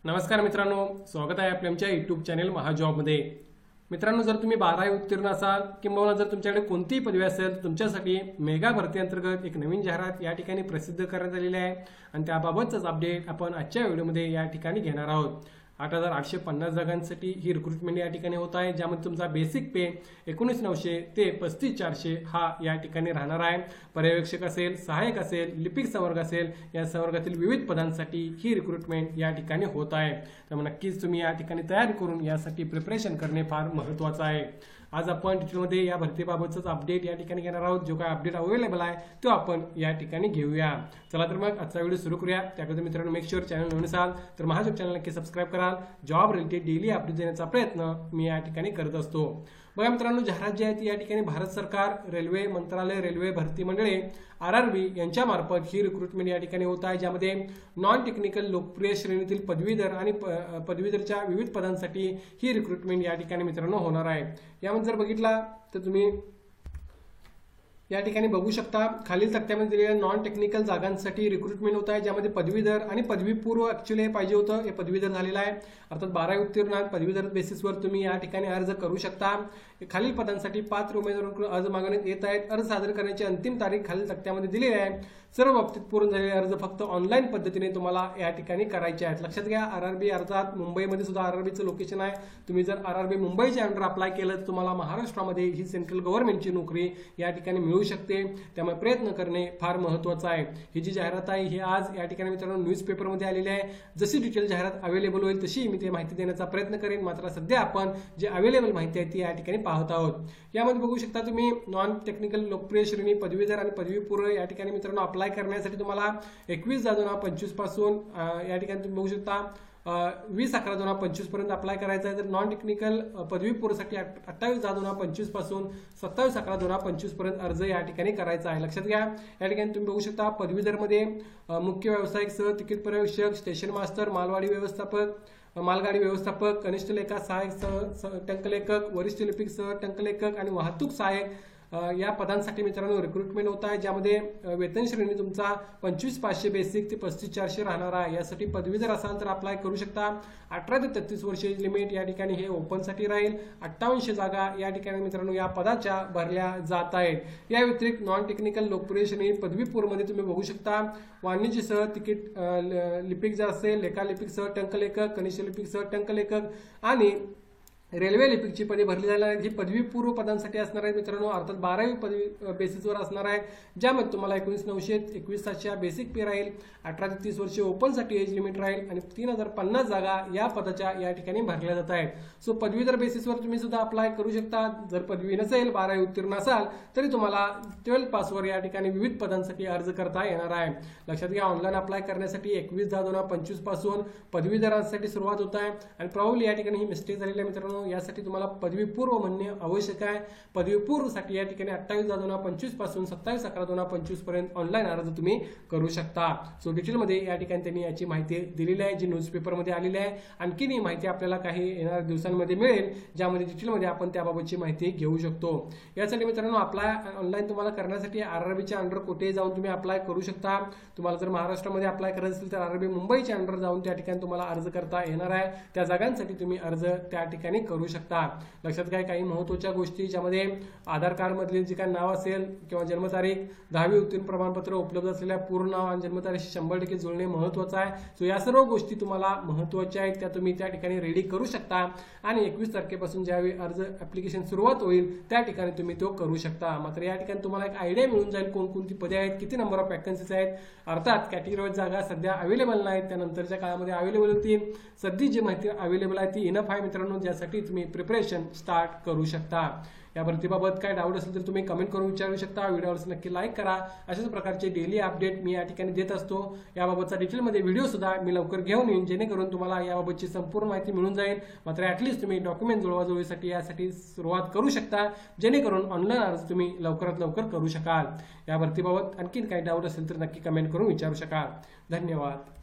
नमस्कार मित्रांनो, स्वागत आहे आपल्या आमच्या यूट्यूब चॅनल महाजॉबमध्ये। मित्रांनो, जर तुम्ही 12वी उत्तीर्ण असाल किंवा जर तुमच्याकडे कोणतीही पदवी असेल तर तुमच्यासाठी मेगा भरती अंतर्गत एक नवीन जाहिरात या ठिकाणी प्रसिद्ध करण्यात आलेली आहे आणि त्याबाबतच अपडेट आपण आजच्या व्हिडिओमध्ये या ठिकाणी घेणार आहोत। 8,850 जागांसाठी ही रिक्रुटमेंट या ठिकाणी होत आहे, ज्यामध्ये तुमचा बेसिक पे 19,900 ते 35,400 हा या ठिकाणी राहणार आहे। पर्यवेक्षक असेल, सहाय्यक असेल, लिपिक संवर्ग असेल, या संवर्गातील विविध पदांसाठी ही रिक्रुटमेंट या ठिकाणी होत आहे। त्यामुळे नक्कीच तुम्ही या ठिकाणी तयारी करून यासाठी प्रिपरेशन करणे फार महत्त्वाचं आहे। आज आपण डिटेलमध्ये या भरतीबाबतच अपडेट या ठिकाणी घेणार आहोत। जो काय अपडेट अवेलेबल आहे तो आपण या ठिकाणी घेऊया। चला तर मग आजचा व्हिडिओ सुरू करूया। त्याकरिता मित्रांनो, मेक शुअर चॅनल नवीन असाल तर महाजॉब चॅनल नक्की सबस्क्राइब कराल। जॉब रिलेटेड डेली अपडेट देण्याचा प्रयत्न मी या ठिकाणी करत असतो। बघा मित्रांनो, जाहिरात जी आहे ती या ठिकाणी भारत सरकार, रेल्वे मंत्रालय, रेल्वे भरती मंडळे आरआरबी यांच्या मार्फत ही रिक्रुटमेंट या ठिकाणी होत आहे, ज्यामध्ये नॉन टेक्निकल लोकप्रिय श्रेणीतील पदवीधर आणि पदवीधरच्या विविध पदांसाठी ही रिक्रुटमेंट या ठिकाणी मित्रांनो होणार आहे। यामध्ये जर बघितला तर तुम्ही या ठिकाणी बघू शकता, खालील तक्त्यामध्ये दिलेल्या नॉन टेक्निकल जागांसाठी रिक्रुटमेंट होत आहे, ज्यामध्ये पदवीधर आणि पदवीपूर्व ऍक्च्युअली हे पाहिजे होतं, हे पदवीधर झालेलं आहे। अर्थात 12वी उत्तीर्ण पदवीधर बेसिसवर तुम्ही या ठिकाणी अर्ज करू शकता। खालील पदांसाठी पात्र उमेदवारांकडून अर्ज मागवण्यात येत आहेत। अर्ज सादर करण्याची अंतिम तारीख खालील तक्त्यामध्ये दिलेली आहे। सर्व बाबतीत पूर्ण झालेले अर्ज फक्त ऑनलाईन पद्धतीने तुम्हाला या ठिकाणी करायचे आहेत। लक्षात घ्या, आरआरबी अर्थात मुंबईमध्ये सुद्धा आरआरबीचं लोकेशन आहे। तुम्ही जर आरआरबी मुंबईच्या अंडर अप्लाय केलं तर तुम्हाला महाराष्ट्रामध्ये ही सेंट्रल गव्हर्नमेंटची नोकरी या ठिकाणी मिळू शकते। त्यामुळे प्रयत्न करणे फार महत्त्वाचं आहे। ही जी जाहिरात आहे ही आज या ठिकाणी मित्रांनो न्यूजपेपरमध्ये आलेली आहे। जशी डिटेल जाहिरात अवेलेबल होईल तशी मी ते माहिती देण्याचा प्रयत्न करेन। मात्र सध्या आपण जे अवेलेबल माहिती आहे ती या ठिकाणी पाहत आहोत। यामध्ये बघू शकता तुम्ही नॉन टेक्निकल लोकप्रिय श्रेणी पदवीधर आणि पदवीपूर्व या ठिकाणी मित्रांनो अप्लाय करण्यासाठी तुम्हाला 21/10/2025 पासून या ठिकाणी तुम्ही बघू शकता 20/11/2025 पर्यंत अप्लाय करायचा आहे। तर नॉन टेक्निकल पदवीपूर्वसाठी 28/10/2025 पासून 27/11/2025 पर्यंत अर्ज या ठिकाणी करायचा आहे। लक्षात घ्या, या ठिकाणी तुम्ही बघू शकता पदवीधरमध्ये मुख्य व्यावसायिक सह तिकीट पर्यवेक्षक, स्टेशन मास्टर, मालगाडी व्यवस्थापक, कनिष्ठ लेखा सहाय्यक सह टंकलेखक, वरिष्ठ लिपिक सह टंकलेखक आणि वाहतूक सहाय्यक या पदांसाठी मित्रांनो रिक्रुटमेंट होत आहे, ज्यामध्ये वेतन श्रेणी तुमचा 25,500 बेसिक ते 35,400 राहणार आहे। यासाठी पदवीधर असाल तर अप्लाय करू शकता। 18 ते 33 वर्ष लिमिट या ठिकाणी हे ओपनसाठी राहील। 58 जागा या ठिकाणी मित्रांनो या पदाच्या भरल्या जात आहेत। या व्यतिरिक्त नॉन टेक्निकल लोकप्रिय श्रेणी पदवीपूर्वमध्ये तुम्ही बघू शकता वाणिज्यसह तिकीट लिपिक जर असेल, लेखालिपिकसह टंकलेखक, कनिष्ठ लिपिकसह टंकलेखक आणि रेल्वे लिपिकची पदे भरली जाणार आहेत। ही पदवीपूर्व पदांसाठी असणार आहे मित्रांनो, अर्थात 12वी पदवी बेसिसवर असणार आहे, ज्यामध्ये तुम्हाला 19,900 21,700 बेसिक पे राहील। 18 ते 30 वर्षे ओपनसाठी एज लिमिट राहील आणि 3,050 जागा या पदाच्या या ठिकाणी भरल्या जात आहेत। सो पदवीधर बेसिसवर तुम्ही सुद्धा अप्लाय करू शकता। जर पदवी नसेल, 12वी उत्तीर्ण असाल तरी तुम्हाला 12 पासवर या ठिकाणी विविध पदांसाठी अर्ज करता येणार आहे। लक्षात घ्या, ऑनलाईन अप्लाय करण्यासाठी 21/10/2025 पासून पदवीधरांसाठी सुरुवात होत आहे आणि प्रॉब्ली या ठिकाणी ही मिस्टेक झालेली आहे मित्रांनो। यासाठी तुम्हाला पदवीपूर्व म्हणणे आवश्यक आहे। पदवीपूर्वसाठी या ठिकाणी 28/10/2025 पासून 27/11/2025 पर्यंत ऑनलाईन अर्ज तुम्ही करू शकता। सो डिटेलमध्ये या ठिकाणी त्यांनी याची माहिती दिलेली आहे, जी न्यूजपेपरमध्ये आलेली आहे। आणखीन ही माहिती आपल्याला काही येणाऱ्या दिवसांमध्ये मिळेल, ज्यामध्ये डिटेलमध्ये आपण त्याबाबतची माहिती घेऊ शकतो। यासाठी मित्रांनो अप्लाय ऑनलाईन तुम्हाला करण्यासाठी आरआरबीच्या अंडर कुठेही जाऊन तुम्ही अप्लाय करू शकता। तुम्हाला जर महाराष्ट्रामध्ये अप्लाय करायचं असेल तर आरआरबी मुंबईच्या अंडर जाऊन त्या ठिकाणी तुम्हाला अर्ज करता येणार आहे। त्या जागांसाठी तुम्ही अर्ज त्या ठिकाणी करू शकता। लक्षात घ्या, काही महत्त्वाच्या गोष्टी ज्यामध्ये आधार कार्ड मधले जे काही नाव असेल किंवा जन्मतारीख, 10वी उत्तीर्ण प्रमाणपत्र, उपलब्ध असलेल्या पूर्ण नाव आणि जन्मतारीखशी 100% जुळणे महत्त्वाचं आहे। सो या सर्व गोष्टी तुम्हाला महत्त्वाच्या आहेत, त्या तुम्ही त्या ठिकाणी रेडी करू शकता आणि 21 तारखेपासून ज्यावेळी अर्ज ऍप्लिकेशन सुरुवात होईल त्या ठिकाणी तुम्ही तो करू शकता। मात्र या ठिकाणी तुम्हाला एक आयडिया मिळून जाईल कोणकोणती पदे आहेत, किती नंबर ऑफ वॅकन्सीज आहेत। अर्थात कॅटेगरी जागा सध्या अवेलेबल नाहीत, त्यानंतरच्या काळामध्ये अवेलेबल होतील। सध्या जी माहिती अवेलेबल आहे ती इनफ आहे मित्रांनो, ज्यासाठी तुम्ही प्रिपरेशन स्टार्ट करू शकता। या भरतीबाबत काय डाऊट असेल तर तुम्ही कमेंट करून विचारू शकता। व्हिडिओला नक्की लाईक करा। अशाच प्रकारचे डेली अपडेट मी या ठिकाणी देत असतो। याबाबतचा डिटेलमध्ये व्हिडिओ सुद्धा मी लवकर घेऊन येईन, जेणेकरून तुम्हाला याबाबतची संपूर्ण माहिती मिळून जाईल। मात्र ॲटलिस्ट तुम्ही डॉक्युमेंट जुळवाजुळवीसाठी यासाठी सुरुवात करू शकता, जेणेकरून ऑनलाईन अर्ज तुम्ही लवकरात लवकर करू शकाल। या भरतीबाबत आणखीन काही डाऊट असेल तर नक्की कमेंट करून विचारू शकाल। धन्यवाद।